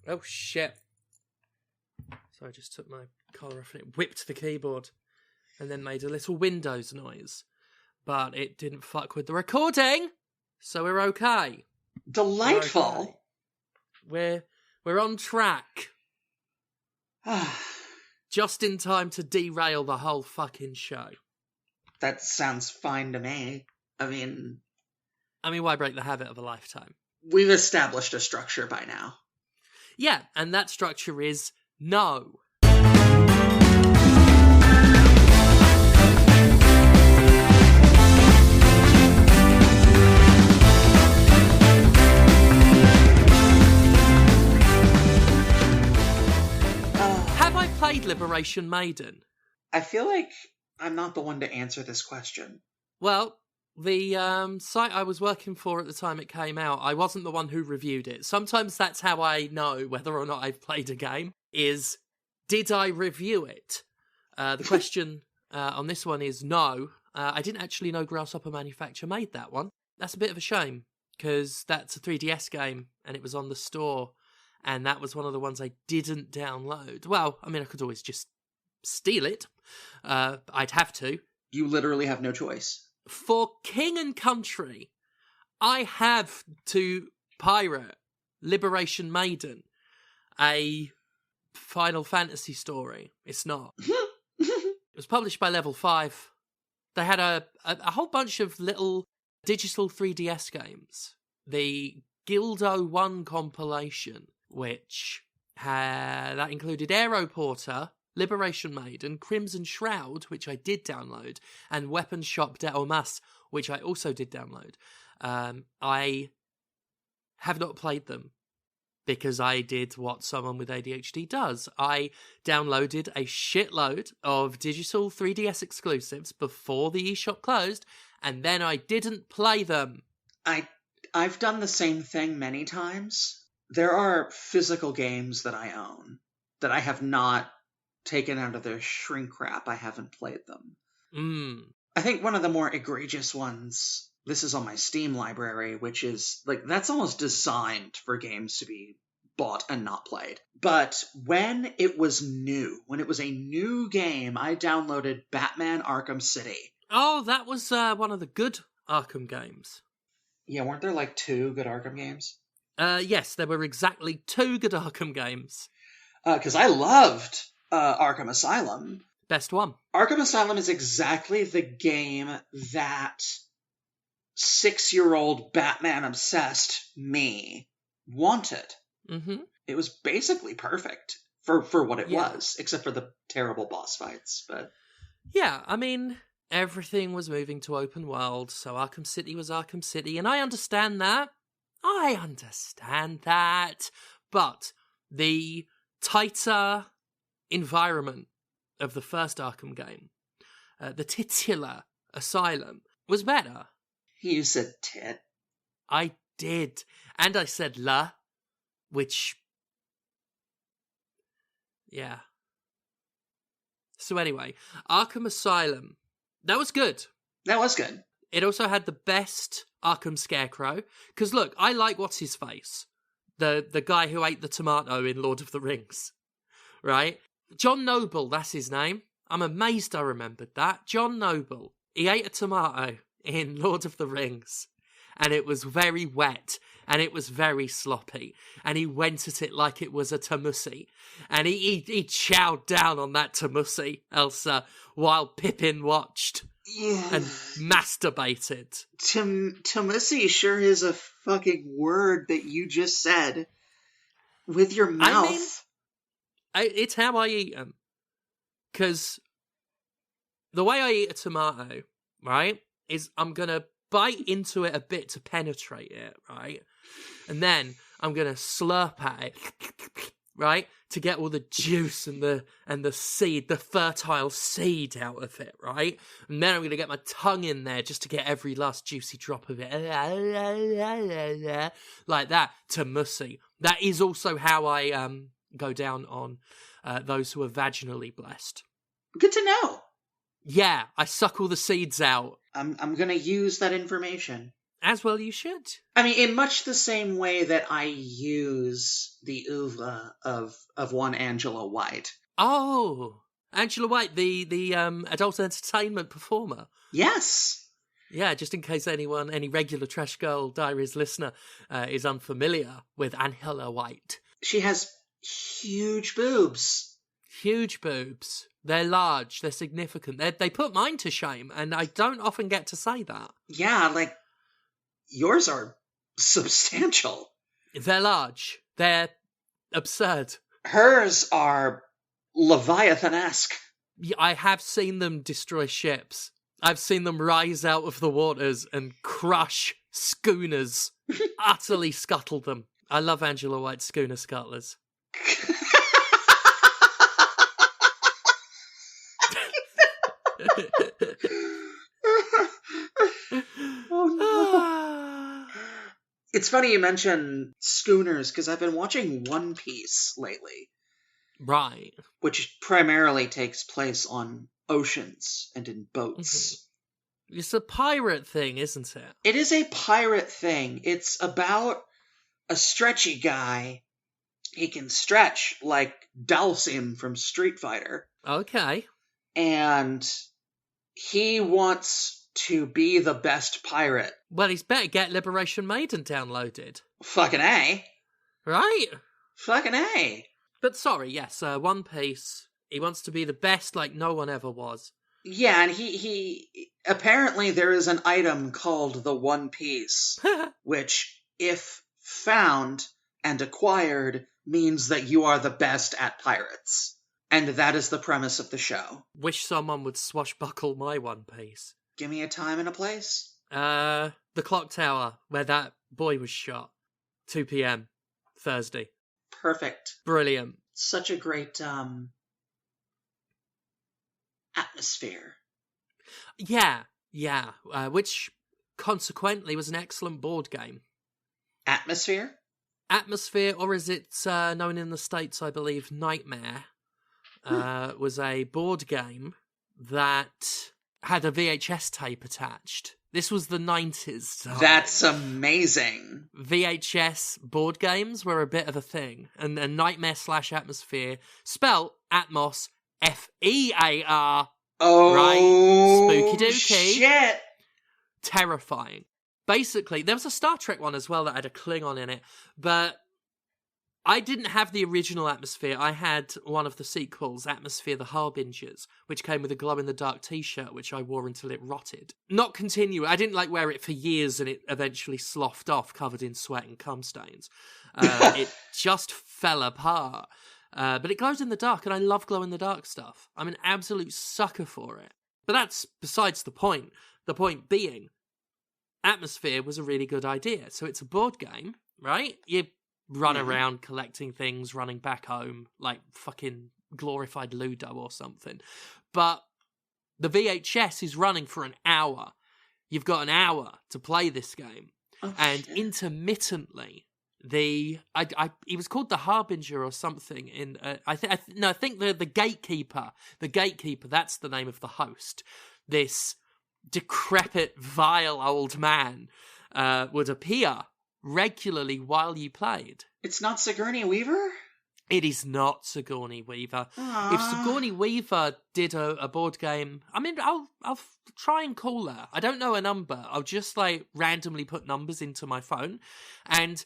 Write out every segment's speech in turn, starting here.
Oh, shit. So I just took my collar off and it whipped the keyboard and then made a little Windows noise. But it didn't fuck with the recording, so we're okay. Delightful. We're on track. Just in time to derail the whole fucking show. That sounds fine to me. I mean, why break the habit of a lifetime? We've established a structure by now. Yeah, and that structure is no. Have I played Liberation Maiden? I feel like I'm not the one to answer this question. Well, the site I was working for at the time it came out, I wasn't the one who reviewed it. Sometimes that's how I know whether or not I've played a game, is did I review it? The question on this one is no. I didn't actually know Grasshopper Manufacture made that one. That's a bit of a shame, because that's a 3DS game, and it was on the store, and that was one of the ones I didn't download. Well, I could always just steal it. I'd have to. You literally have no choice. For King and Country, I have to pirate Liberation Maiden, a Final Fantasy story. It's not. It was published by Level 5. They had a whole bunch of little digital 3DS games. The Gildo 1 compilation, which that included Aeroporter, Liberation Maiden, Crimson Shroud, which I did download, and Weapon Shop de Omas, which I also did download. I have not played them because I did what someone with ADHD does. I downloaded a shitload of digital 3DS exclusives before the eShop closed, and then I didn't play them. I've done the same thing many times. There are physical games that I own that I have not taken out of their shrink wrap. I haven't played them. I think one of the more egregious ones, this is on my Steam library, which is, that's almost designed for games to be bought and not played. But when it was a new game, I downloaded Batman Arkham City. Oh, that was one of the good Arkham games. Yeah, weren't there 2 good Arkham games? Yes, there were exactly 2 good Arkham games. Because I loved Arkham Asylum. Best one. Arkham Asylum is exactly the game that 6-year-old Batman-obsessed me wanted. Mm-hmm. It was basically perfect for what it was, except for the terrible boss fights. But yeah, everything was moving to open world, so Arkham City was Arkham City, and I understand that. But the tighter environment of the first Arkham game, the titular Asylum, was better. You said tit. I did. And I said la, which... yeah. So anyway, Arkham Asylum. That was good. That was good. It also had the best Arkham Scarecrow. Because look, I like what's-his-face. The guy who ate the tomato in Lord of the Rings. Right? John Noble, that's his name. I'm amazed I remembered that. John Noble. He ate a tomato in Lord of the Rings. And it was very wet. And it was very sloppy. And he went at it like it was a Tomussy. And he chowed down on that Tomussy, Elsa, while Pippin watched. Yeah. And masturbated. Tomussy sure is a fucking word that you just said. With your mouth. It's how I eat them. Because the way I eat a tomato, right, is I'm going to bite into it a bit to penetrate it, right? And then I'm going to slurp at it, right, to get all the juice and the seed, the fertile seed out of it, right? And then I'm going to get my tongue in there just to get every last juicy drop of it. Like that, Tomussy. That is also how I go down on those who are vaginally blessed. Good to know. Yeah, I suck all the seeds out. I'm going to use that information. As well you should. I mean, in much the same way that I use the oeuvre of one Angela White. Oh, Angela White, the adult entertainment performer. Yes. Yeah, just in case anyone, any regular Trash Girl Diaries listener is unfamiliar with Angela White. She has huge boobs. Huge boobs. They're large. They're significant. They put mine to shame, and I don't often get to say that. Yeah, like, yours are substantial. They're large. They're absurd. Hers are Leviathan-esque. I have seen them destroy ships. I've seen them rise out of the waters and crush schooners, utterly scuttle them. I love Angela White's schooner scuttlers. Oh, no. It's funny you mention schooners, because I've been watching One Piece lately. Right. Which primarily takes place on oceans and in boats. Mm-hmm. It's a pirate thing, isn't it? It is a pirate thing. It's about a stretchy guy. He can stretch like Dhalsim from Street Fighter. Okay. And he wants to be the best pirate. Well, he's better get Liberation Maiden downloaded. Fucking A. Right? Fucking A. But sorry, yes, One Piece. He wants to be the best like no one ever was. Yeah, and he apparently there is an item called the One Piece, which, if found and acquired, means that you are the best at pirates. And that is the premise of the show. Wish someone would swashbuckle my One Piece. Give me a time and a place. The clock tower, where that boy was shot. 2 p.m. Thursday. Perfect. Brilliant. Such a great, atmosphere. Yeah. Which, consequently, was an excellent board game. Atmosphere? Atmosphere, or as it's known in the States, I believe, Nightmare, was a board game that had a VHS tape attached. This was the 90s. That's amazing. VHS board games were a bit of a thing. And Nightmare/Atmosphere, spelt Atmos, F-E-A-R. Oh, right? Spooky dookie. Shit. Terrifying. Basically, there was a Star Trek one as well that had a Klingon in it, but I didn't have the original Atmosphere. I had one of the sequels, Atmosphere the Harbingers, which came with a glow-in-the-dark t-shirt, which I wore until it rotted. Not continue. I didn't wear it for years, and it eventually sloughed off, covered in sweat and cum stains. It just fell apart. But it glows in the dark, and I love glow-in-the-dark stuff. I'm an absolute sucker for it. But that's besides the point. The point being, Atmosphere was a really good idea. So it's a board game, right? You run around collecting things, running back home, like fucking glorified Ludo or something. But the VHS is running for an hour. You've got an hour to play this game. Oh, and shit. Intermittently, he was called the Harbinger or something. I think the Gatekeeper. The Gatekeeper, that's the name of the host. This decrepit, vile old man would appear regularly while you played. It's not Sigourney Weaver? It is not Sigourney Weaver. Aww. If Sigourney Weaver did a board game, I mean, I'll try and call her. I don't know a number. I'll just randomly put numbers into my phone, and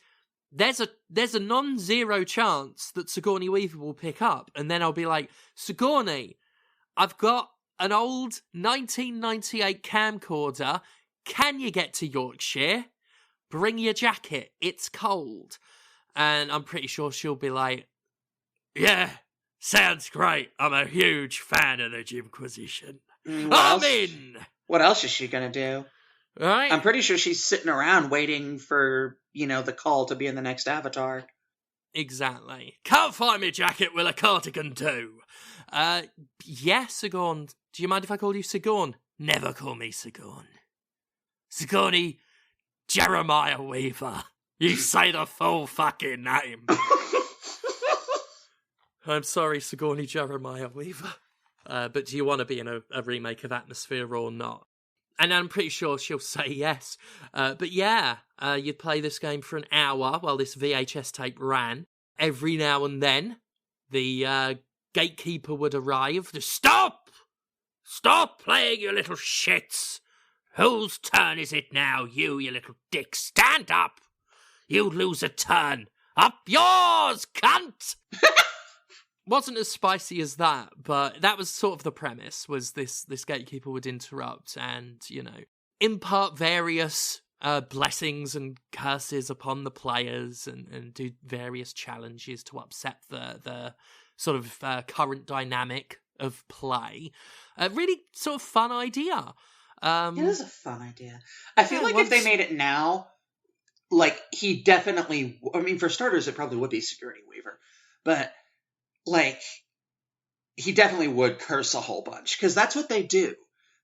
there's a non-zero chance that Sigourney Weaver will pick up, and then I'll be like, Sigourney, I've got an old 1998 camcorder. Can you get to Yorkshire? Bring your jacket. It's cold. And I'm pretty sure she'll be like, yeah, sounds great. I'm a huge fan of the Jimquisition. I'm in! What else is she going to do? Right? I'm pretty sure she's sitting around waiting for, the call to be in the next Avatar. Exactly. Can't find me jacket, will a cardigan do? Yeah, Sigourn. Do you mind if I call you Sigourn? Never call me Sigourn. Sigourney Jeremiah Weaver. You say the full fucking name. I'm sorry, Sigourney Jeremiah Weaver. But do you want to be in a remake of Atmosphere or not? And I'm pretty sure she'll say yes. But yeah, you'd play this game for an hour while this VHS tape ran. Every now and then, the gatekeeper would arrive. Just, stop! Stop playing, you little shits! Whose turn is it now, you little dick? Stand up! You lose a turn. Up yours, cunt! Wasn't as spicy as that, but that was sort of the premise, was this gatekeeper would interrupt and, impart various blessings and curses upon the players and do various challenges to upset the sort of current dynamic of play. A really sort of fun idea. It is a fun idea. I feel like if they made it now, like, he definitely... I mean, for starters, it probably would be Security Weaver. But, like, he definitely would curse a whole bunch. Because that's what they do.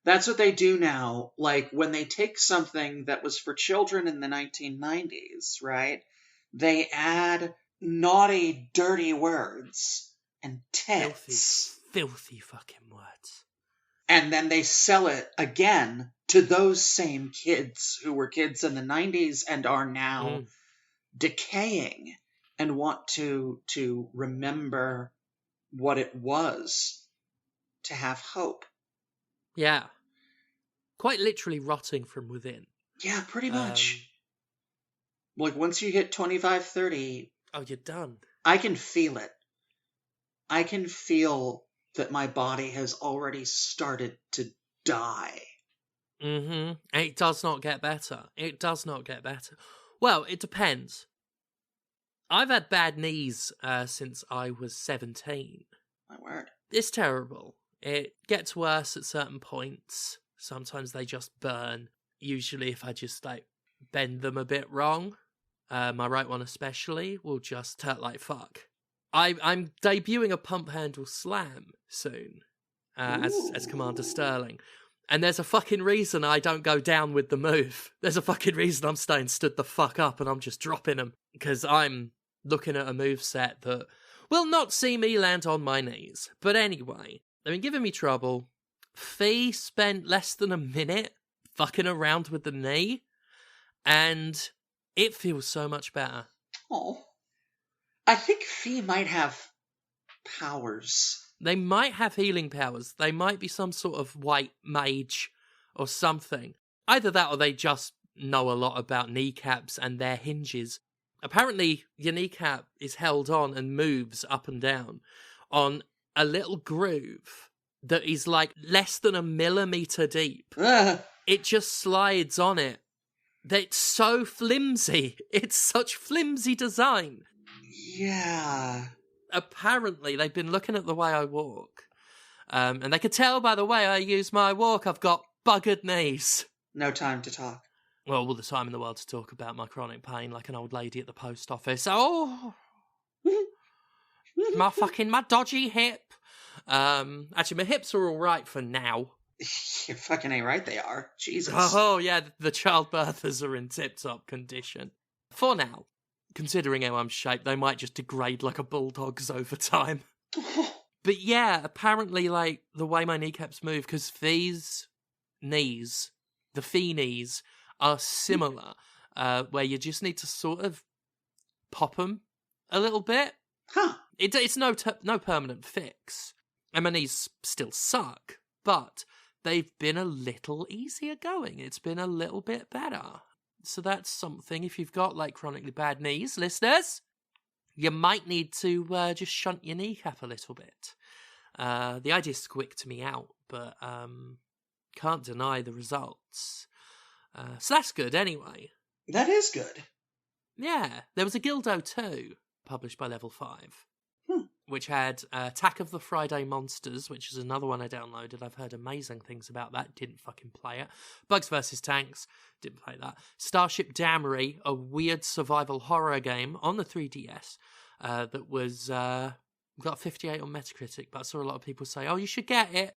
That's what they do now. Like, when they take something that was for children in the 1990s, right? They add naughty, dirty words and tits. Filthy fucking words. And then they sell it again to those same kids who were kids in the 90s and are now decaying and want to remember what it was to have hope. Yeah. Quite literally rotting from within. Yeah, pretty much. Like, once you hit 25, 30... Oh, you're done. I can feel it. I can feel that my body has already started to die. Mm-hmm. It does not get better. It does not get better. Well, it depends. I've had bad knees since I was 17. My word. It's terrible. It gets worse at certain points. Sometimes they just burn. Usually if I just, bend them a bit wrong, my right one especially, will just hurt like fuck. I'm debuting a pump handle slam soon, as Commander Sterling. And there's a fucking reason I don't go down with the move. There's a fucking reason I'm staying stood the fuck up and I'm just dropping them. Because I'm looking at a moveset that will not see me land on my knees. But anyway, they've been giving me trouble. Fee spent less than a minute fucking around with the knee. And it feels so much better. Oh. I think Fee might have powers. They might have healing powers. They might be some sort of white mage or something. Either that or they just know a lot about kneecaps and their hinges. Apparently, your kneecap is held on and moves up and down on a little groove that is less than 1 millimeter deep. It just slides on it. It's so flimsy. It's such flimsy design. Yeah. Apparently, they've been looking at the way I walk. And they could tell by the way I use my walk, I've got buggered knees. No time to talk. Well, all the time in the world to talk about my chronic pain like an old lady at the post office. Oh! my dodgy hip. Actually, my hips are all right for now. You fucking ain't right, they are. Jesus. Oh, yeah, the childbirthers are in tip-top condition. For now. Considering how I'm shaped, they might just degrade like a bulldog's over time. But yeah, apparently, the way my kneecaps move, because Fee's knees, the Fee knees, are similar, where you just need to sort of pop them a little bit. Huh. It's no permanent fix. And my knees still suck, but they've been a little easier going. It's been a little bit better. So that's something. If you've got chronically bad knees, listeners, you might need to just shunt your kneecap a little bit. The idea squicked me out, but can't deny the results. So that's good anyway. That is good. Yeah, there was a Gildo 2 published by Level 5. Which had Attack of the Friday Monsters, which is another one I downloaded. I've heard amazing things about that. Didn't fucking play it. Bugs vs. Tanks. Didn't play that. Starship Dammery, a weird survival horror game on the 3DS that was got 58 on Metacritic, but I saw a lot of people say, oh, you should get it.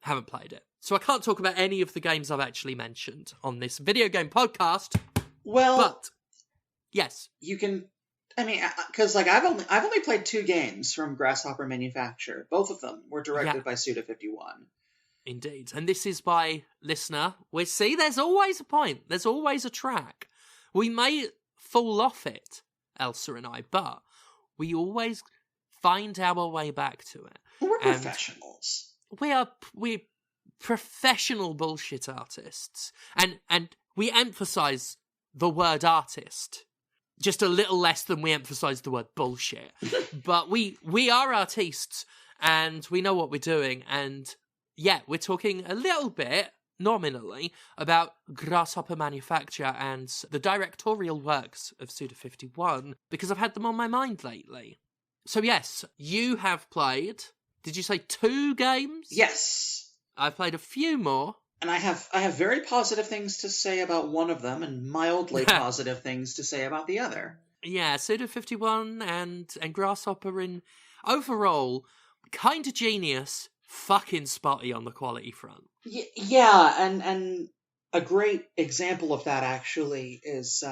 Haven't played it. So I can't talk about any of the games I've actually mentioned on this video game podcast. Well, but yes. You can... I mean, because I've only played 2 games from Grasshopper Manufacture. Both of them were directed by Suda51. Indeed. And this is by listener. We see there's always a point. There's always a track. We may fall off it, Elsa and I, but we always find our way back to it. We're professionals. We're professional bullshit artists. And we emphasize the word artist. Just a little less than we emphasize the word bullshit. But we are artists, and we know what we're doing, and yeah, we're talking a little bit, nominally, about Grasshopper Manufacture and the directorial works of Suda51, because I've had them on my mind lately. So yes, you have played, did you say 2 games? Yes. I've played a few more. And I have very positive things to say about one of them, and mildly positive things to say about the other. Yeah, Suda51 and Grasshopper in overall, kind of genius, fucking spotty on the quality front. Yeah, and a great example of that actually is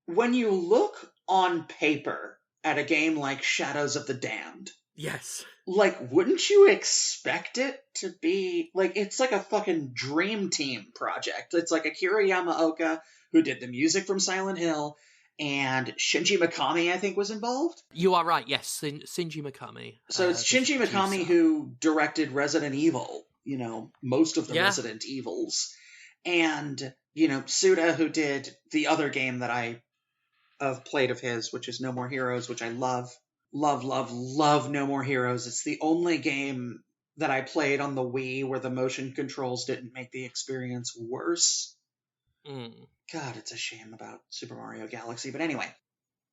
when you look on paper at a game like Shadows of the Damned. Yes. Like, wouldn't you expect it to be, like, it's like a fucking dream team project. It's like Akira Yamaoka, who did the music from Silent Hill, and Shinji Mikami, I think, was involved. You are right, yes, Shinji Mikami. So it's Shinji Mikami who directed Resident Evil, most of the Resident Evils. And, Suda, who did the other game that I have played of his, which is No More Heroes, which I love. Love, love, love No More Heroes. It's the only game that I played on the Wii where the motion controls didn't make the experience worse. God, it's a shame about Super Mario Galaxy. But anyway,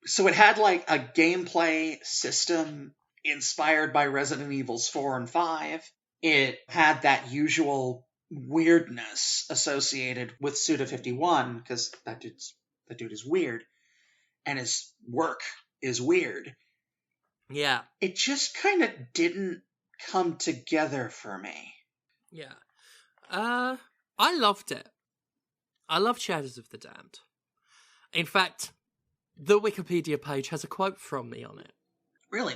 so it had like a gameplay system inspired by Resident Evils 4 and 5. It had that usual weirdness associated with Suda51, because that dude is weird. And his work is weird. Yeah. It just kind of didn't come together for me. Yeah. I loved it. I loved Shadows of the Damned. In fact, the Wikipedia page has a quote from me on it. Really?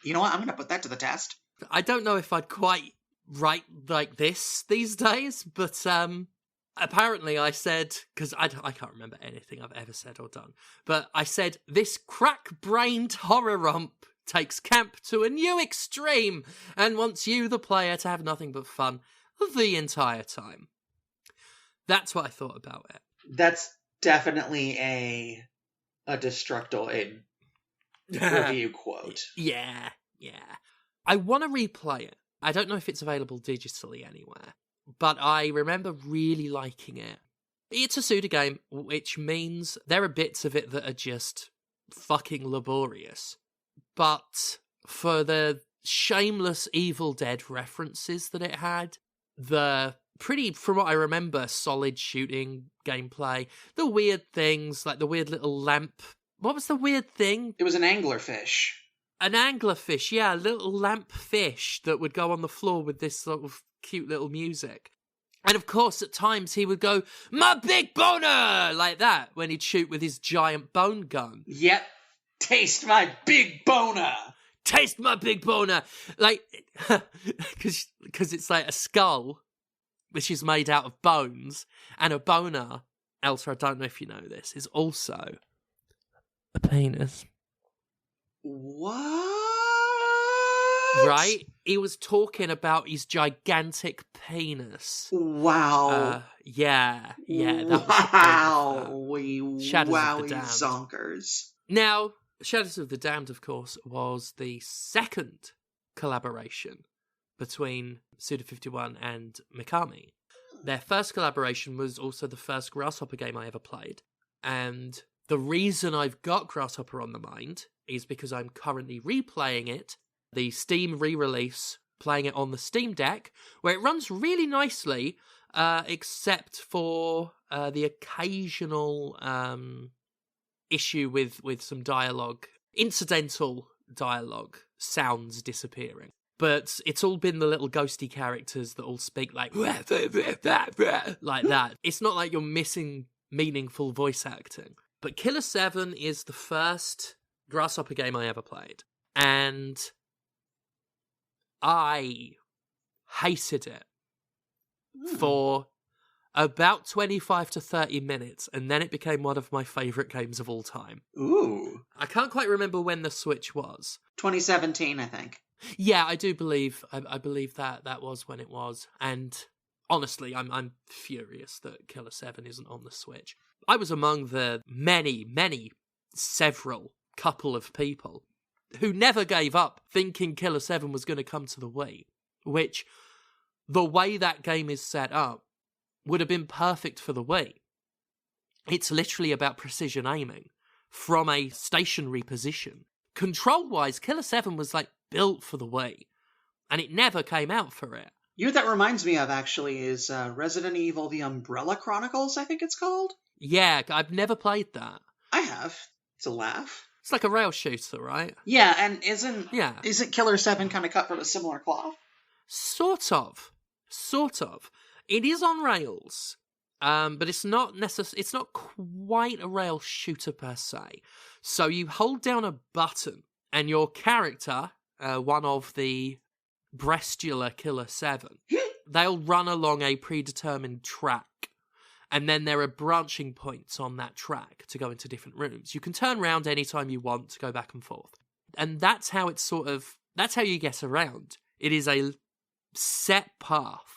You know what? I'm going to put that to the test. I don't know if I'd quite write like this these days, but apparently I said, because I can't remember anything I've ever said or done, but I said, this crack-brained horror romp takes camp to a new extreme and wants you, the player, to have nothing but fun the entire time. That's what I thought about it. That's definitely a Destructoid review quote. Yeah. I want to replay it. I don't know if it's available digitally anywhere, but I remember really liking it. It's a Suda game, which means there are bits of it that are just fucking laborious. But for the shameless Evil Dead references that it had, the pretty, from what I remember, solid shooting gameplay, the weird things, like the weird little lamp. What was the weird thing? It was an anglerfish. An anglerfish, yeah, a little lamp fish that would go on the floor with this sort of cute little music. And of course, at times he would go, "My big boner!" like that, when he'd shoot with his giant bone gun. Yep. Taste my big boner! Taste my big boner! Like, because it's like a skull, which is made out of bones, and a boner, Elsa, I don't know if you know this, is also a penis. What? Right? He was talking about his gigantic penis. Wow. Yeah. That was Shadows of the Damned. Zonkers. Now, Shadows of the Damned, of course, was the second collaboration between Suda51 and Mikami. Their first collaboration was also the first Grasshopper game I ever played. And the reason I've got Grasshopper on the mind is because I'm currently replaying it, the Steam re-release, playing it on the Steam Deck, where it runs really nicely, except for the occasional issue with some dialogue, incidental dialogue, sounds disappearing. But it's all been the little ghosty characters that all speak like that. It's not like you're missing meaningful voice acting. But Killer 7 is the first Grasshopper game I ever played. And I hated it. for about 25 to 30 minutes, and then it became one of my favourite games of all time. Ooh. I can't quite remember when the Switch was. 2017, I think. Yeah, I do believe, I believe that was when it was, and honestly, I'm furious that Killer 7 isn't on the Switch. I was among the several couple of people who never gave up thinking Killer 7 was going to come to the Wii, which, the way that game is set up, would have been perfect for the Wii. It's literally about precision aiming from a stationary position. Control-wise, Killer 7 was built for the Wii, and it never came out for it. You know what that reminds me of, actually, is Resident Evil The Umbrella Chronicles, I think it's called? Yeah, I've never played that. I have. It's a laugh. It's like a rail shooter, right? Yeah, and isn't Killer 7 kind of cut from a similar cloth? Sort of. It is on rails, but it's not it's not quite a rail shooter per se. So you hold down a button, and your character, one of the breastular Killer 7, they'll run along a predetermined track, and then there are branching points on that track to go into different rooms. You can turn around anytime you want to go back and forth. And that's how that's how you get around. It is a set path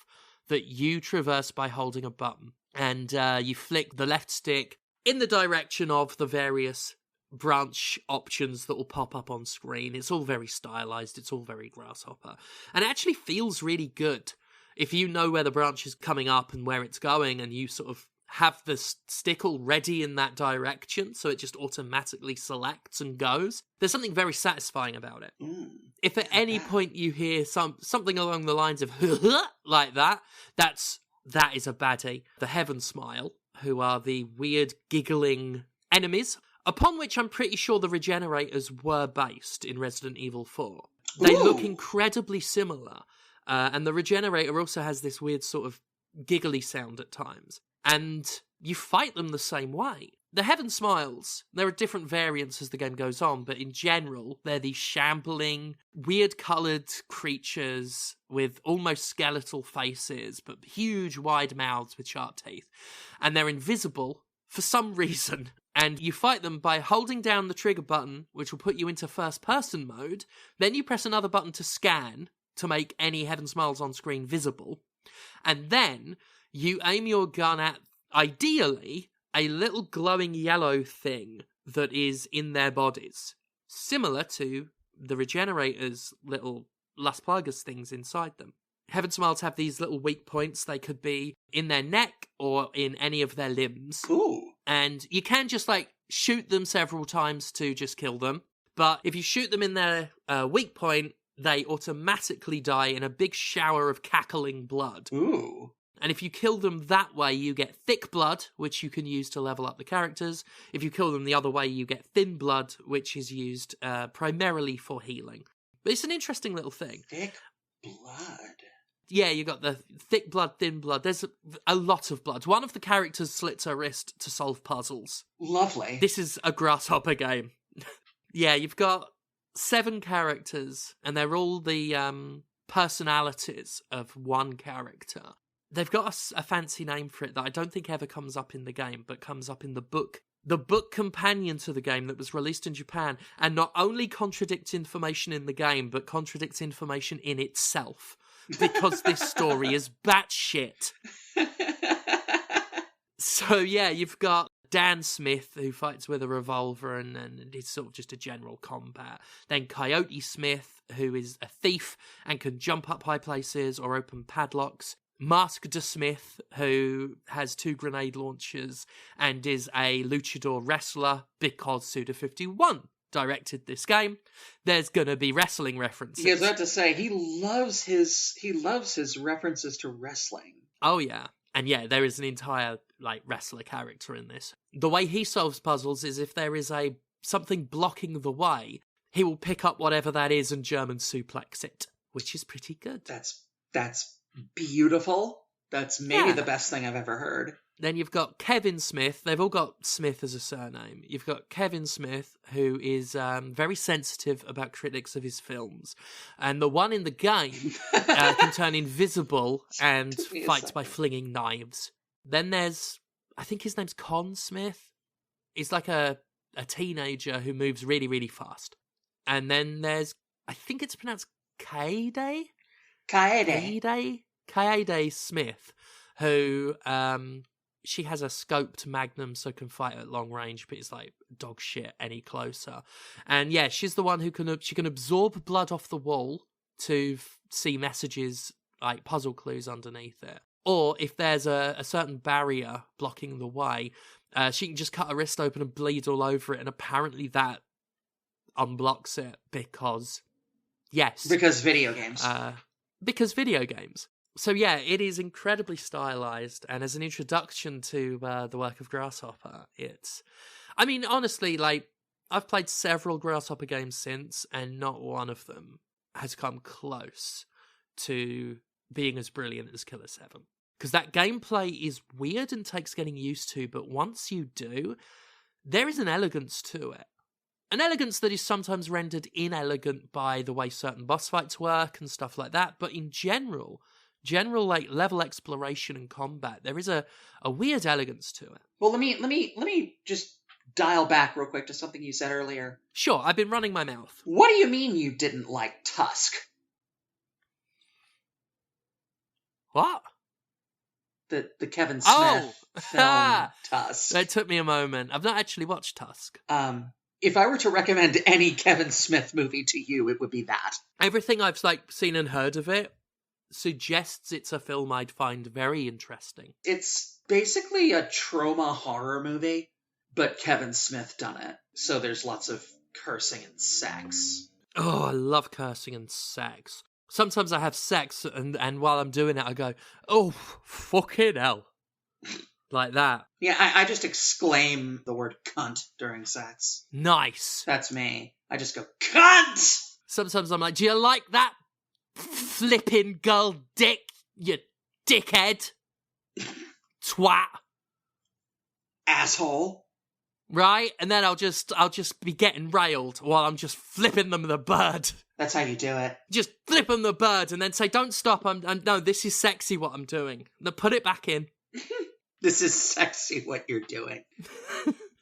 that you traverse by holding a button, and you flick the left stick in the direction of the various branch options that will pop up on screen. It's all very stylized, it's all very Grasshopper, and it actually feels really good if you know where the branch is coming up and where it's going, and you sort of have the stick already in that direction, so it just automatically selects and goes. There's something very satisfying about it. If at any point you hear something along the lines of like that is a baddie. The Heaven Smile, who are the weird giggling enemies, upon which I'm pretty sure the Regenerators were based in Resident Evil 4. They look incredibly similar, and the Regenerator also has this weird sort of giggly sound at times. And you fight them the same way. The Heaven Smiles, there are different variants as the game goes on, but in general, they're these shambling, weird-coloured creatures with almost skeletal faces, but huge, wide mouths with sharp teeth. And they're invisible for some reason. And you fight them by holding down the trigger button, which will put you into first-person mode. Then you press another button to scan to make any Heaven Smiles on screen visible. And then you aim your gun at, ideally, a little glowing yellow thing that is in their bodies, similar to the Regenerators' little Las Plagas things inside them. Heaven Smiles have these little weak points. They could be in their neck or in any of their limbs. Ooh. And you can just, shoot them several times to just kill them. But if you shoot them in their weak point, they automatically die in a big shower of cackling blood. Ooh. And if you kill them that way, you get thick blood, which you can use to level up the characters. If you kill them the other way, you get thin blood, which is used primarily for healing. But it's an interesting little thing. Thick blood. Yeah, you got the thick blood, thin blood. There's a lot of blood. One of the characters slits her wrist to solve puzzles. Lovely. This is a Grasshopper game. Yeah, you've got 7 characters, and they're all the personalities of one character. They've got a fancy name for it that I don't think ever comes up in the game, but comes up in the book. The book companion to the game that was released in Japan, and not only contradicts information in the game, but contradicts information in itself. Because this story is batshit. So yeah, you've got Dan Smith, who fights with a revolver, and it's sort of just a general combat. Then Coyote Smith, who is a thief and can jump up high places or open padlocks. Masked Smith, who has 2 grenade launchers and is a luchador wrestler because Suda51 directed this game. There's gonna be wrestling references. He was about to say he loves his references to wrestling. Oh yeah. And yeah, there is an entire wrestler character in this. The way he solves puzzles is if there is something blocking the way, he will pick up whatever that is and German suplex it, which is pretty good. That's beautiful. That's maybe the best thing I've ever heard. Then you've got Kevin Smith. They've all got Smith as a surname. You've got Kevin Smith, who is very sensitive about critics of his films. And the one in the game can turn invisible and fights by flinging knives. Then there's, I think his name's Con Smith. He's like a teenager who moves really, really fast. And then there's, I think it's pronounced Kaede? Kaede Smith, who... she has a scoped magnum, so can fight at long range, but it's like dog shit any closer. And yeah, she's the one who can absorb blood off the wall to see messages, like puzzle clues underneath it. Or if there's a certain barrier blocking the way, she can just cut her wrist open and bleed all over it, and apparently that unblocks it because, yes. Because video games. Because video games. So yeah, it is incredibly stylized, and as an introduction to the work of Grasshopper, I mean, honestly, like, I've played several Grasshopper games since, and not one of them has come close to being as brilliant as Killer 7. Because that gameplay is weird and takes getting used to, but once you do, there is an elegance to it. An elegance that is sometimes rendered inelegant by the way certain boss fights work and stuff like that, but in general like level exploration and combat, there is a weird elegance to it. Well, let me just dial back real quick to something you said earlier. Sure, I've been running my mouth. What do you mean you didn't like Tusk? What? The Kevin Smith film Tusk. That took me a moment. I've not actually watched Tusk. If I were to recommend any Kevin Smith movie to you, it would be that. Everything I've seen and heard of it suggests it's a film I'd find very interesting. It's basically a trauma horror movie, but Kevin Smith done it. So there's lots of cursing and sex. Oh, I love cursing and sex. Sometimes I have sex and while I'm doing it I go, oh, fucking hell. Like that. Yeah, I just exclaim the word cunt during sex. Nice. That's me. I just go, cunt! Sometimes I'm like, do you like that? Flipping girl dick, you dickhead. Twat. Asshole. Right? And then I'll just be getting railed while I'm just flipping them the bird. That's how you do it. Just flip them the bird and then say, don't stop, no, this is sexy what I'm doing. Now put it back in. This is sexy what you're doing.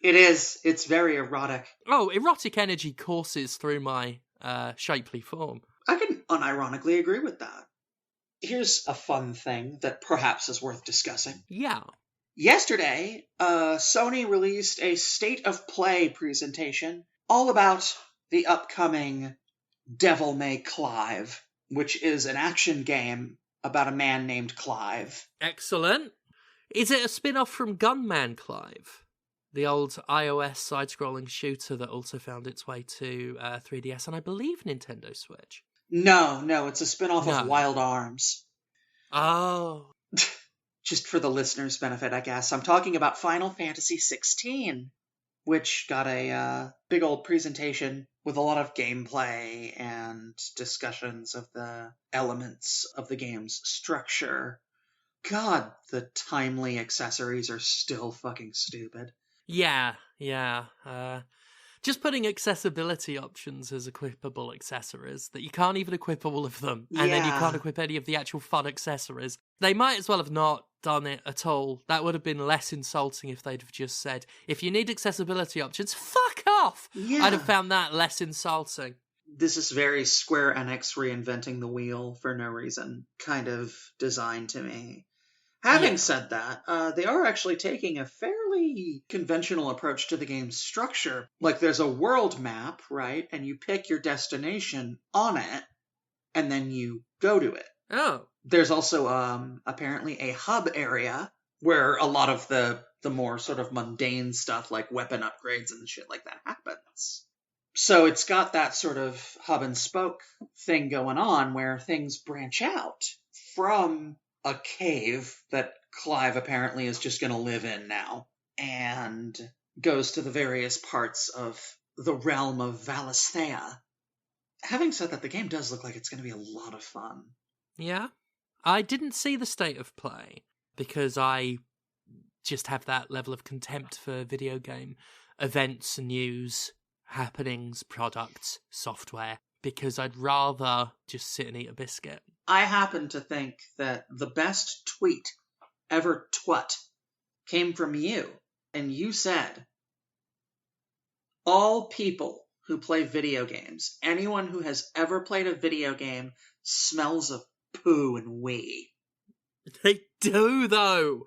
It is. It's very erotic. Oh, erotic energy courses through my shapely form. I can unironically agree with that. Here's a fun thing that perhaps is worth discussing. Yeah. Yesterday, Sony released a State of Play presentation all about the upcoming Devil May Clive, which is an action game about a man named Clive. Excellent. Is it a spin-off from Gunman Clive? The old iOS side-scrolling shooter that also found its way to 3DS and I believe Nintendo Switch. No, it's a spin-off of Wild Arms. Oh. Just for the listeners' benefit, I guess. I'm talking about Final Fantasy XVI, which got a big old presentation with a lot of gameplay and discussions of the elements of the game's structure. God, the timely accessories are still fucking stupid. Yeah. Just putting accessibility options as equipable accessories, that you can't even equip all of them, and then you can't equip any of the actual fun accessories. They might as well have not done it at all. That would have been less insulting if they'd have just said, if you need accessibility options, fuck off! Yeah. I'd have found that less insulting. This is very Square Enix reinventing the wheel for no reason kind of design to me. Having said that, they are actually taking a fairly conventional approach to the game's structure. Like, there's a world map, right? And you pick your destination on it, and then you go to it. Oh. There's also apparently a hub area where a lot of the more sort of mundane stuff, like weapon upgrades and shit like that, happens. So it's got that sort of hub and spoke thing going on where things branch out from a cave that Clive apparently is just going to live in now, and goes to the various parts of the realm of Valisthea. Having said that, the game does look like it's going to be a lot of fun. Yeah. I didn't see the State of Play because I just have that level of contempt for video game events, news, happenings, products, software, because I'd rather just sit and eat a biscuit. I happen to think that the best tweet ever twat came from you. And you said, all people who play video games, anyone who has ever played a video game, smells of poo and wee. They do, though.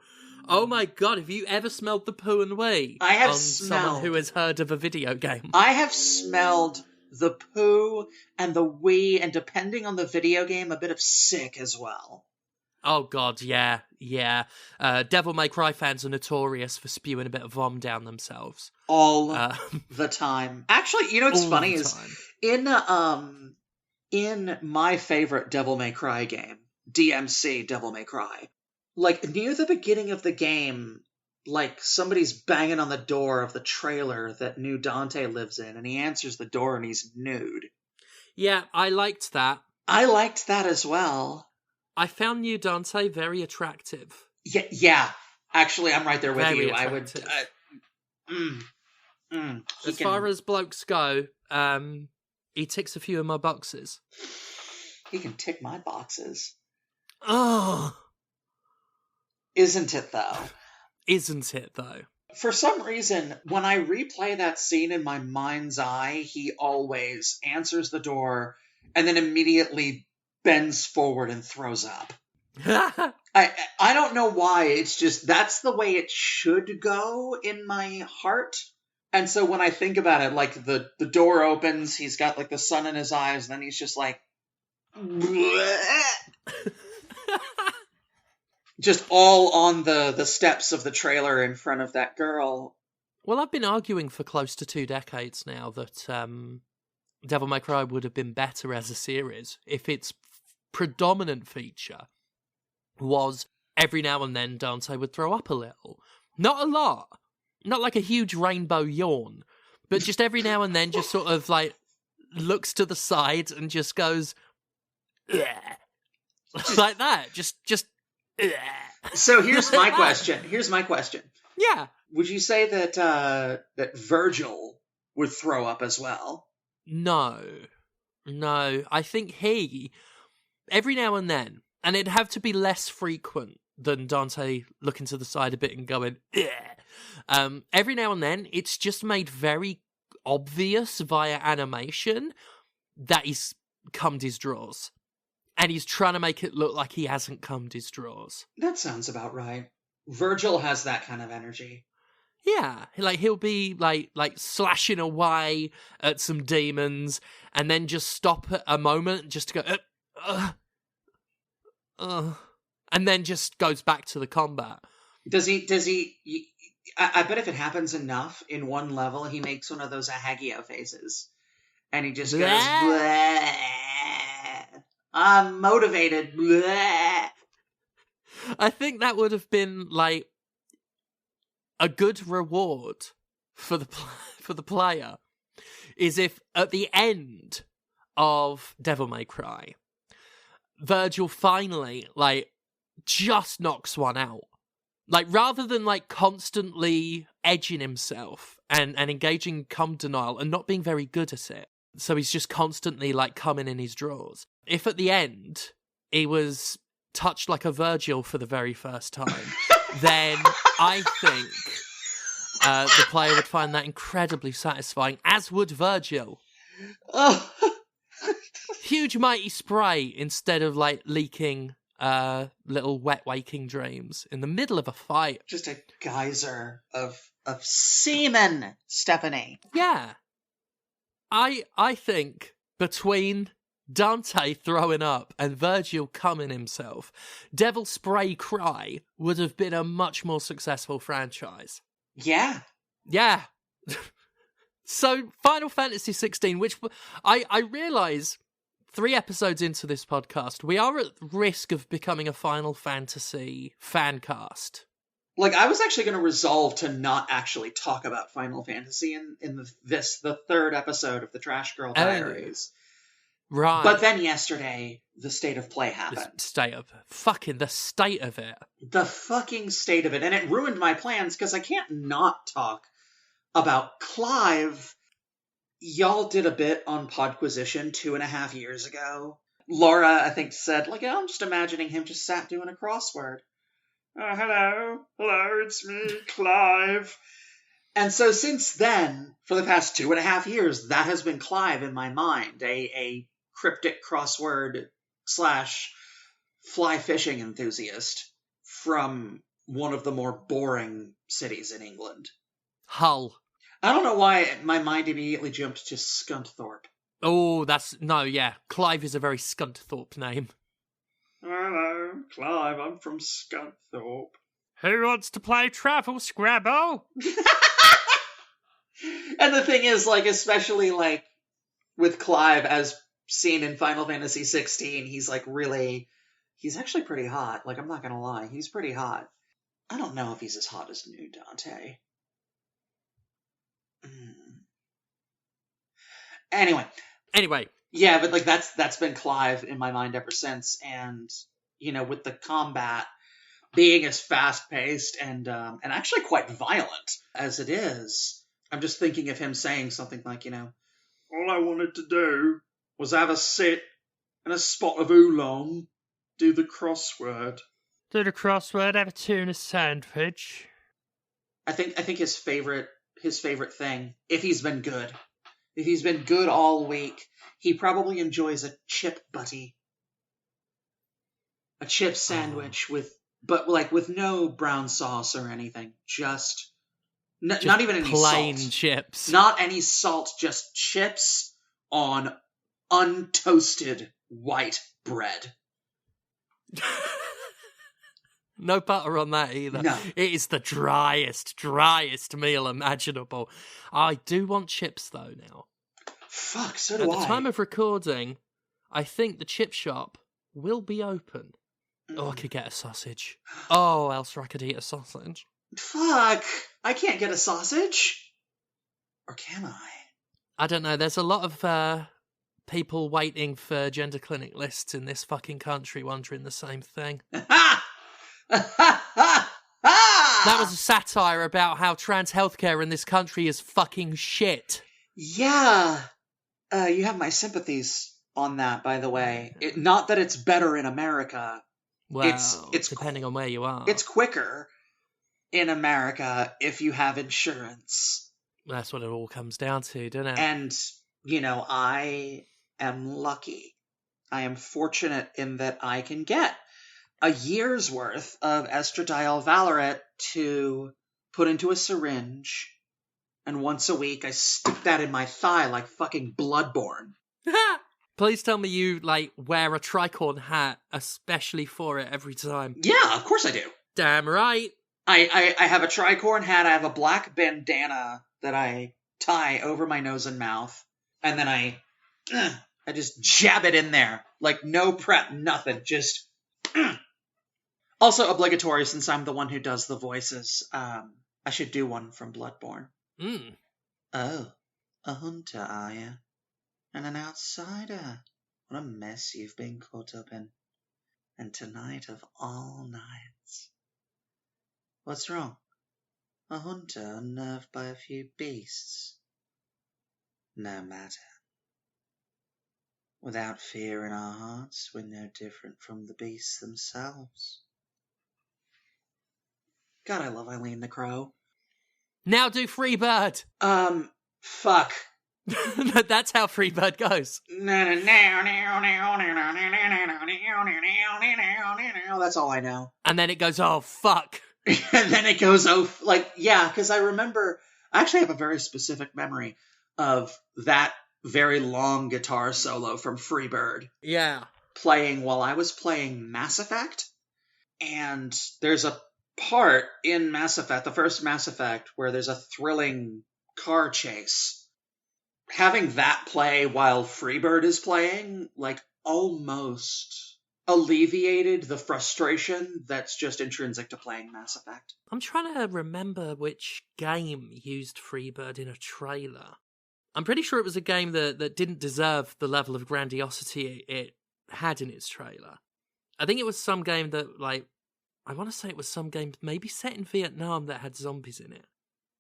Oh my god, have you ever smelled the poo and wee? I have someone who has heard of a video game. I have smelled the poo and the wee, and depending on the video game, a bit of sick as well. Oh god, yeah. Devil May Cry fans are notorious for spewing a bit of vom down themselves. All the time. Actually, you know what's funny is, in my favorite Devil May Cry game, DMC Devil May Cry, like, near the beginning of the game, like, somebody's banging on the door of the trailer that new Dante lives in, and he answers the door and he's nude. Yeah, I liked that. I liked that as well. I found new Dante very attractive. Yeah. Actually, I'm right there with very you. Attractive. I would... As far as blokes go, he ticks a few of my boxes. He can tick my boxes. Oh... Isn't it, though? Isn't it, though? For some reason, when I replay that scene in my mind's eye, he always answers the door and then immediately bends forward and throws up. I don't know why. It's just, that's the way it should go in my heart. And so when I think about it, like, the door opens, he's got, like, the sun in his eyes, and then he's just like... just all on the steps of the trailer in front of that girl. Well, I've been arguing for close to 2 decades now that Devil May Cry would have been better as a series if its predominant feature was every now and then Dante would throw up a little. Not a lot. Not like a huge rainbow yawn. But just every now and then just sort of like looks to the side and just goes... like that. Just... So here's my question. Yeah. Would you say that that Virgil would throw up as well? No. I think he, every now and then, and it'd have to be less frequent than Dante looking to the side a bit and going, every now and then, it's just made very obvious via animation that he's cummed his drawers. And he's trying to make it look like he hasn't cummed his drawers. That sounds about right. Virgil has that kind of energy. Yeah, like he'll be like slashing away at some demons, and then just stop at a moment just to go, and then just goes back to the combat. Does he? I bet if it happens enough in one level, he makes one of those Ahagio faces, and he just goes, bleh. I'm motivated. Bleh. I think that would have been like a good reward for the player is if at the end of Devil May Cry, Virgil finally like just knocks one out. Like rather than like constantly edging himself and engaging cum denial and not being very good at it. So he's just constantly like coming in his drawers. If at the end he was touched like a Virgil for the very first time, then I think the player would find that incredibly satisfying, as would Virgil. Oh. Huge mighty spray instead of like leaking little wet waking dreams in the middle of a fight. Just a geyser of semen, Stephanie. Yeah. I think between Dante throwing up and Virgil coming himself, Devil Spray Cry would have been a much more successful franchise. Yeah. Yeah. So, Final Fantasy 16, which I realise 3 episodes into this podcast, we are at risk of becoming a Final Fantasy fan cast. Like, I was actually going to resolve to not actually talk about Final Fantasy in the third episode of the Trashgirl Diaries. Right. But then yesterday, the state of play happened. The state of it. The fucking state of it. And it ruined my plans because I can't not talk about Clive. Y'all did a bit on Podquisition 2.5 years ago. Laura, I think, said, like, I'm just imagining him just sat doing a crossword. Oh, hello, it's me, Clive. And so since then, for the past 2.5 years, that has been Clive in my mind, a cryptic crossword / fly fishing enthusiast from one of the more boring cities in England. Hull. I don't know why my mind immediately jumped to Scunthorpe. Oh, Clive is a very Scunthorpe name. Hello, Clive, I'm from Scunthorpe. Who wants to play Travel Scrabble? And the thing is, like, especially, like, with Clive, as seen in Final Fantasy XVI, he's, like, he's actually pretty hot. Like, I'm not gonna lie, he's pretty hot. I don't know if he's as hot as New Dante. Anyway. Yeah, but, like, that's been Clive in my mind ever since, and, with the combat being as fast-paced and actually quite violent as it is, I'm just thinking of him saying something like, all I wanted to do was have a sit and a spot of oolong, do the crossword. Do the crossword, have a tuna sandwich. I think his favorite thing, if he's been good all week, he probably enjoys a chip butty. A chip sandwich with no brown sauce or anything. Just not even any plain salt. Chips. Not any salt, just chips on untoasted white bread. No butter on that either. No. It is the driest meal imaginable. I do want chips though now. Fuck, so do I. I. At the time of recording, I think the chip shop will be open. Oh, I could get a sausage. Oh, Elsa, I could eat a sausage. Fuck, I can't get a sausage. Or can I? I don't know. There's a lot of people waiting for gender clinic lists in this fucking country wondering the same thing. That was a satire about how trans healthcare in this country is fucking shit. Yeah. You have my sympathies on that, by the way. Not that it's better in America. Well, it's depending on where you are. It's quicker in America if you have insurance. That's what it all comes down to, doesn't it? And, I am lucky. I am fortunate in that I can get a year's worth of estradiol Valorate to put into a syringe, and once a week I stick that in my thigh like fucking Bloodborne. Please tell me you, wear a tricorn hat especially for it every time. Yeah, of course I do. Damn right. I have a tricorn hat, I have a black bandana that I tie over my nose and mouth, and then I just jab it in there. Like, no prep, nothing, just... Also obligatory, since I'm the one who does the voices. I should do one from Bloodborne. Oh, a hunter, are you? And an outsider. What a mess you've been caught up in. And tonight of all nights. What's wrong? A hunter unnerved by a few beasts? No matter. Without fear in our hearts, we're no different from the beasts themselves. God, I love Eileen the Crow. Now do Freebird. Fuck. That's how Freebird goes. That's all I know. And then it goes, oh, fuck. And then it goes, because I remember, I actually have a very specific memory of that very long guitar solo from Freebird. Yeah. Playing while I was playing Mass Effect. And there's a part in Mass Effect, the first Mass Effect, where there's a thrilling car chase. Having that play while Freebird is playing, almost alleviated the frustration that's just intrinsic to playing Mass Effect. I'm trying to remember which game used Freebird in a trailer. I'm pretty sure it was a game that didn't deserve the level of grandiosity it had in its trailer. I think it was some game that, like, I want to say it was some game maybe set in Vietnam that had zombies in it.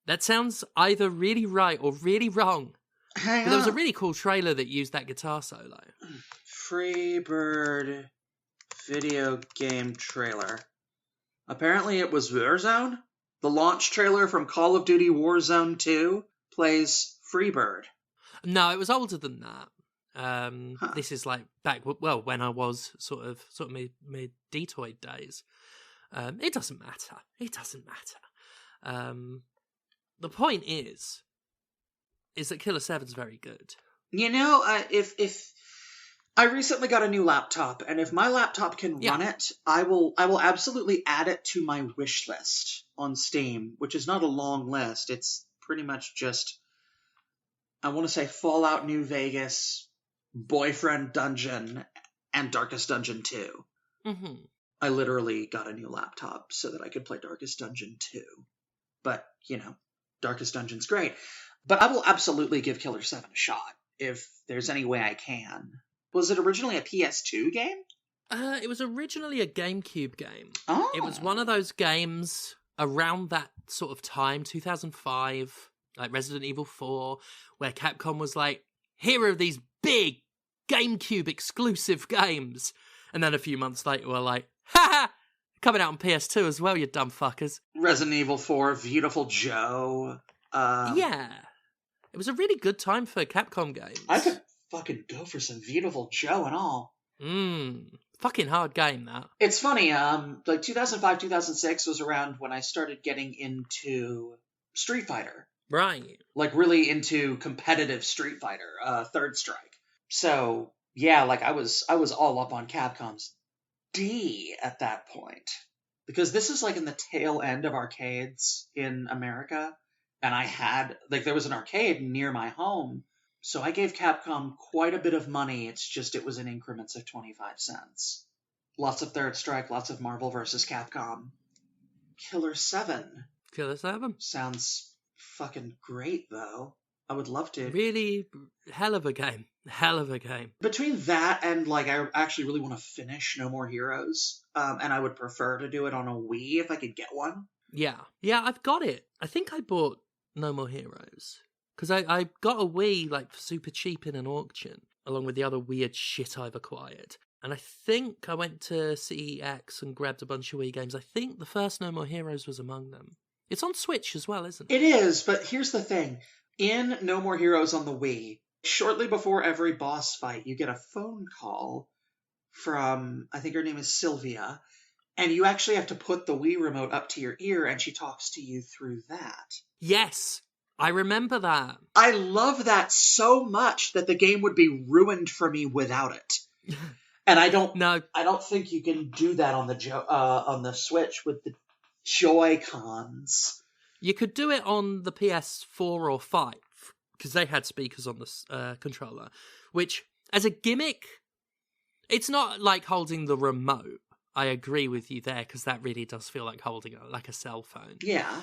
That sounds either really right or really wrong. Hang But there was a on. really cool trailer that used that guitar solo. Freebird video game trailer. Apparently it was Warzone. The launch trailer from Call of Duty Warzone 2 plays Freebird. No, it was older than that. Huh. This is like back, well, when I was sort of mid Detoid days. It doesn't matter. It doesn't matter. The point is that Killer 7's very good. You know, if I recently got a new laptop, and if my laptop can run it, I will absolutely add it to my wish list on Steam, which is not a long list. It's pretty much just, I want to say Fallout New Vegas, Boyfriend Dungeon, and Darkest Dungeon 2. Mm-hmm. I literally got a new laptop so that I could play Darkest Dungeon 2. But, you know, Darkest Dungeon's great. But I will absolutely give Killer 7 a shot, if there's any way I can. Was it originally a PS2 game? It was originally a GameCube game. Oh. It was one of those games around that sort of time, 2005, like Resident Evil 4, where Capcom was like, here are these big GameCube exclusive games. And then a few months later, we're like, ha! Coming out on PS2 as well, you dumb fuckers. Resident Evil 4, Beautiful Joe. Yeah. It was a really good time for Capcom games. I could fucking go for some Beautiful Joe and all. Fucking hard game, that. It's funny, like 2005, 2006 was around when I started getting into Street Fighter. Right. Like really into competitive Street Fighter, Third Strike. So, yeah, like I was all up on Capcom's D at that point. Because this is like in the tail end of arcades in America. And I had, like, there was an arcade near my home. So I gave Capcom quite a bit of money. It's just, it was in increments of 25 cents. Lots of Third Strike, lots of Marvel vs. Capcom. Killer 7. Killer 7. Sounds fucking great, though. I would love to. Really, hell of a game. Hell of a game. Between that and, like, I actually really want to finish No More Heroes. And I would prefer to do it on a Wii if I could get one. Yeah. Yeah, I've got it. I think I bought No More Heroes. Because I got a Wii, like, super cheap in an auction, along with the other weird shit I've acquired. And I think I went to CEX and grabbed a bunch of Wii games. I think the first No More Heroes was among them. It's on Switch as well, isn't it? It is, but here's the thing. In No More Heroes on the Wii, shortly before every boss fight, you get a phone call from, I think her name is Sylvia, and you actually have to put the Wii remote up to your ear, and she talks to you through that. Yes, I remember that. I love that so much that the game would be ruined for me without it. And I don't think you can do that on the Switch with the Joy-Cons. You could do it on the PS4 or 5, because they had speakers on the controller, which, as a gimmick, it's not like holding the remote. I agree with you there, because that really does feel like holding like a cell phone. Yeah.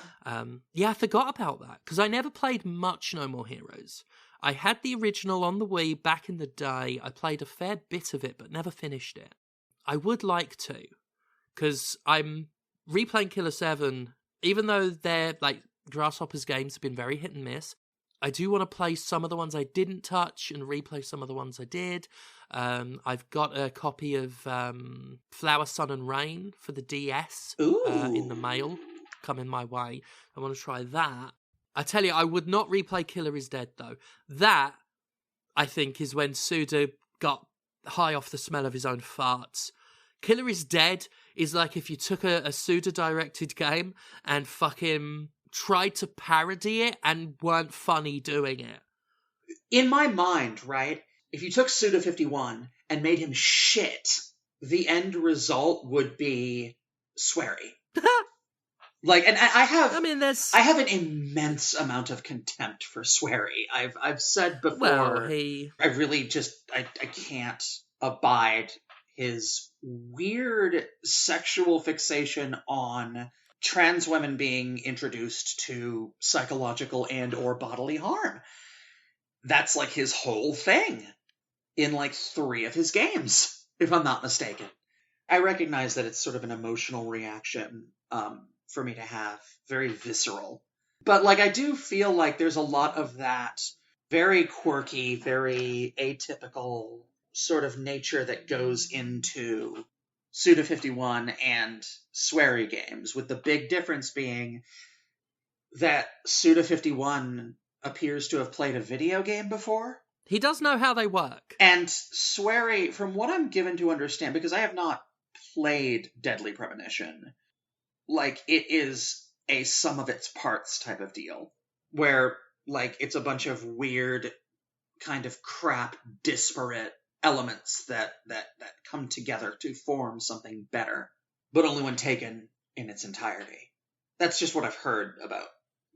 Yeah, I forgot about that, because I never played much No More Heroes. I had the original on the Wii back in the day. I played a fair bit of it, but never finished it. I would like to, because I'm replaying Killer 7, even though they're, like, Grasshopper's games have been very hit and miss. I do want to play some of the ones I didn't touch and replay some of the ones I did. I've got a copy of Flower, Sun and Rain for the DS in the mail coming my way. I want to try that. I tell you, I would not replay Killer is Dead, though. That, I think, is when Suda got high off the smell of his own farts. Killer is Dead is like if you took a Suda-directed game and fucking tried to parody it and weren't funny doing it. In my mind, right, if you took Suda51 and made him shit, the end result would be sweary. Like, and I have an immense amount of contempt for sweary. I've said before, I really just, I can't abide his weird sexual fixation on trans women being introduced to psychological and or bodily harm. that's like his whole thing in like 3 of his games, if I'm not mistaken. I recognize that it's sort of an emotional reaction for me to have, very visceral. But like I do feel like there's a lot of that very quirky, very atypical sort of nature that goes into Suda51 and sweary games, with the big difference being that Suda51 appears to have played a video game before. He does know how they work. And sweary, from what I'm given to understand, because I have not played Deadly Premonition, like it is a sum of its parts type of deal, where like it's a bunch of weird kind of crap disparate elements that come together to form something better, but only when taken in its entirety. That's just what I've heard about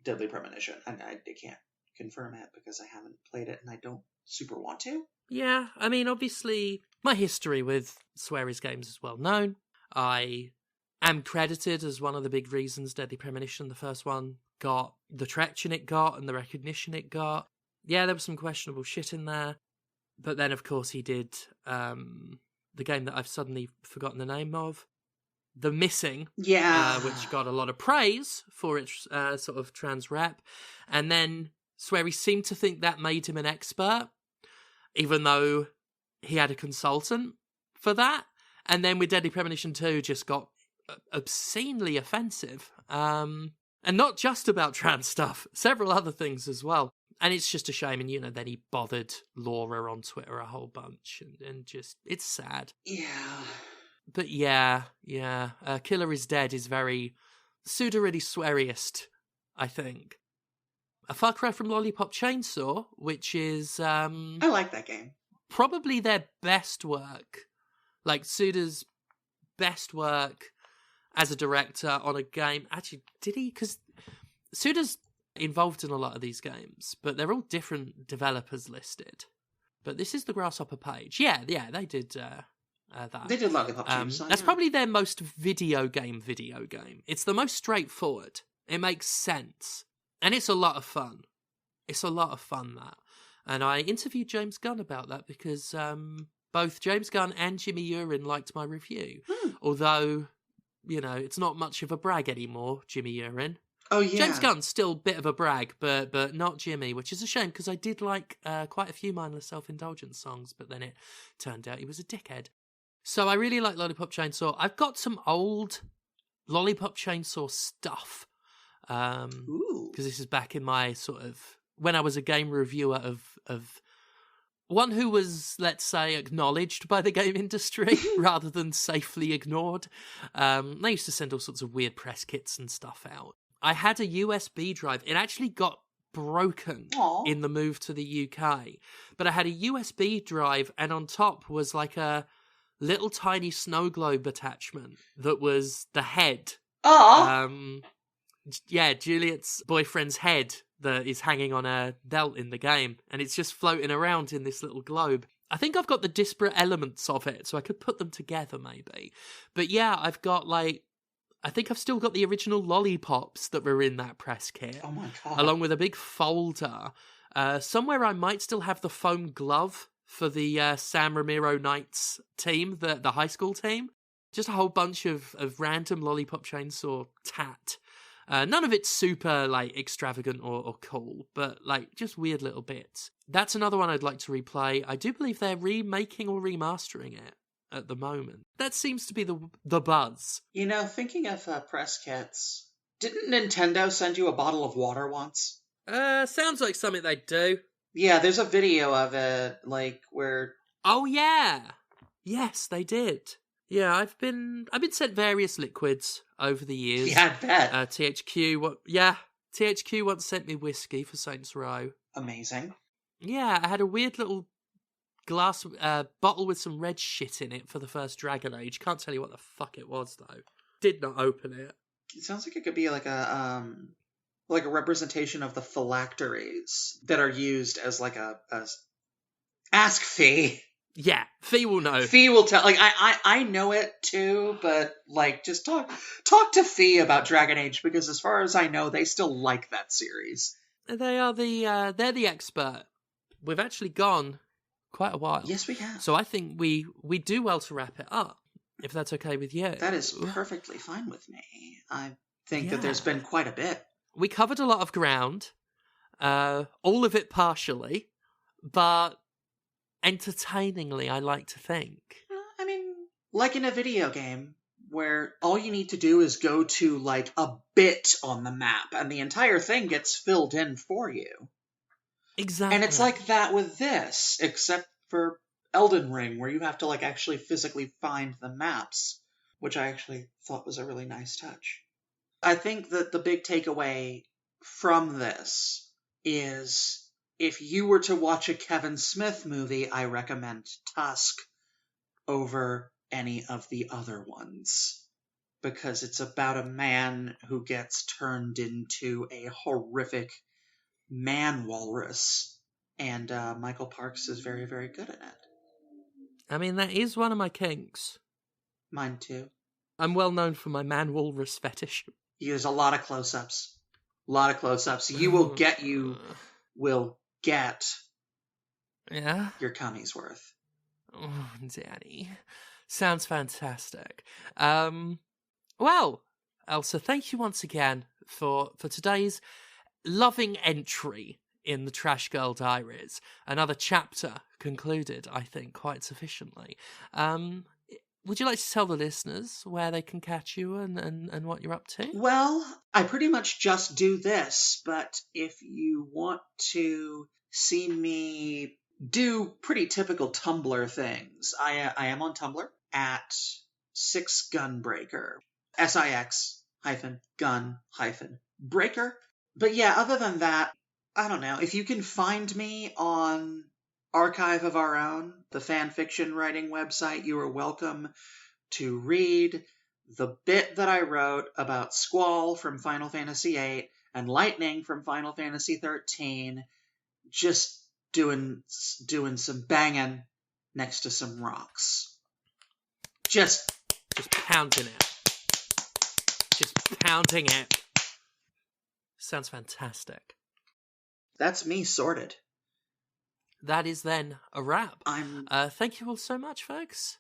Deadly Premonition, and I can't confirm it because I haven't played it and I don't super want to. Yeah, I mean, obviously, my history with Sweary's games is well known. I am credited as one of the big reasons Deadly Premonition, the first one, got the traction it got and the recognition it got. Yeah, there was some questionable shit in there. But then, of course, he did the game that I've suddenly forgotten the name of, The Missing, which got a lot of praise for its sort of trans rep. And then Swery seemed to think that made him an expert, even though he had a consultant for that. And then with Deadly Premonition 2 just got obscenely offensive. And not just about trans stuff, several other things as well. And it's just a shame. And, you know, then he bothered Laura on Twitter a whole bunch. And just, it's sad. Yeah. But yeah. Killer is Dead is very pseudo-really sweariest, I think. A far cry from Lollipop Chainsaw, which is... I like that game. Probably their best work. Like, Suda's best work as a director on a game. Actually, did he? Because Suda's involved in a lot of these games, but they're all different developers listed. But this is the Grasshopper page. Yeah, they did that. They did Lollipop Chainsaw. That's probably their most video game. It's the most straightforward. It makes sense. And it's a lot of fun. That. And I interviewed James Gunn about that because both James Gunn and Jimmy Urine liked my review. Although, you know, it's not much of a brag anymore, Jimmy Urine. Oh, yeah. James Gunn's still a bit of a brag, but not Jimmy, which is a shame because I did like quite a few mindless self-indulgence songs, but then it turned out he was a dickhead. So I really like Lollipop Chainsaw. I've got some old Lollipop Chainsaw stuff. Because this is back in my sort of... when I was a game reviewer of one who was, let's say, acknowledged by the game industry rather than safely ignored. They used to send all sorts of weird press kits and stuff out. I had a USB drive. It actually got broken in the move to the UK. But I had a USB drive, and on top was like a little tiny snow globe attachment that was the head. Yeah, Juliet's boyfriend's head that is hanging on a belt in the game, and it's just floating around in this little globe. I think I've got the disparate elements of it, so I could put them together maybe. But yeah, I've got I think I've still got the original lollipops that were in that press kit. Oh my God. Along with a big folder. Somewhere I might still have the foam glove for the Sam Ramiro Knights team, the high school team. Just a whole bunch of random Lollipop Chainsaw tat. None of it's super, extravagant or cool, but, just weird little bits. That's another one I'd like to replay. I do believe they're remaking or remastering it at the moment. That seems to be the buzz. You know, thinking of press kits, didn't Nintendo send you a bottle of water once? Sounds like something they'd do. Yeah, there's a video of it, where... Oh, yeah! Yes, they did. Yeah, I've been sent various liquids over the years. Yeah, I bet. THQ once sent me whiskey for Saints Row. Amazing. Yeah, I had a weird little glass bottle with some red shit in it for the first Dragon Age. Can't tell you what the fuck it was though. Did not open it. It sounds like it could be like a representation of the phylacteries that are used as a ask Fee. Yeah, Fee will know. Fee will tell. I know it too, but just talk to Fee about Dragon Age, because as far as I know, they still like that series. They are they're the expert we've actually gone quite a while. Yes, we have. So I think we do well to wrap it up, if that's okay with you. That is perfectly fine with me. I think that Yeah. there's been quite a bit. We covered a lot of ground, all of it partially, but entertainingly, I like to think. I mean, like in a video game, where all you need to do is go to, like, a bit on the map, and the entire thing gets filled in for you. Exactly. And it's like that with this, except for Elden Ring, where you have to, like, actually physically find the maps, which I actually thought was a really nice touch. I think that the big takeaway from this is, if you were to watch a Kevin Smith movie, I recommend Tusk over any of the other ones, because it's about a man who gets turned into a horrific man walrus, and Michael Parks is very, very good in it. I mean, that is one of my kinks. Mine too. I'm well known for my man walrus fetish. There's a lot of close-ups. A lot of close-ups. You will get Yeah? your cummy's worth. Oh, Danny. Sounds fantastic. Well, Elsa, thank you once again for today's loving entry in the Trashgirl Diaries. Another chapter concluded, I think, quite sufficiently. Would you like to tell the listeners where they can catch you and what you're up to? Well, I pretty much just do this, but if you want to see me do pretty typical Tumblr things, I am on Tumblr at 6gunbreaker. SIX-gun-breaker. But yeah, other than that, I don't know. If you can find me on Archive of Our Own, the fan fiction writing website, you are welcome to read the bit that I wrote about Squall from Final Fantasy VIII and Lightning from Final Fantasy XIII, just doing some banging next to some rocks. Just pounding it. Just pounding it. Sounds fantastic. That's me sorted. That is then a wrap. I'm Thank you all so much, folks,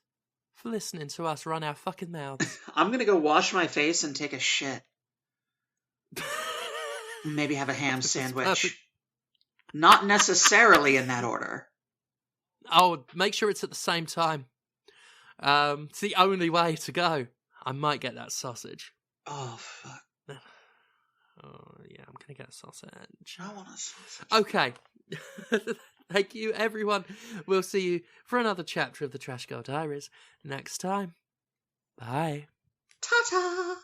for listening to us run our fucking mouths. I'm gonna go wash my face and take a shit. Maybe have a ham sandwich. Not necessarily in that order. Oh, make sure it's at the same time. It's the only way to go. I might get that sausage. Oh, fuck. Oh, yeah, I'm going to get a sausage. I want a sausage. Okay. Thank you, everyone. We'll see you for another chapter of the Trashgirl Diaries next time. Bye. Ta-ta!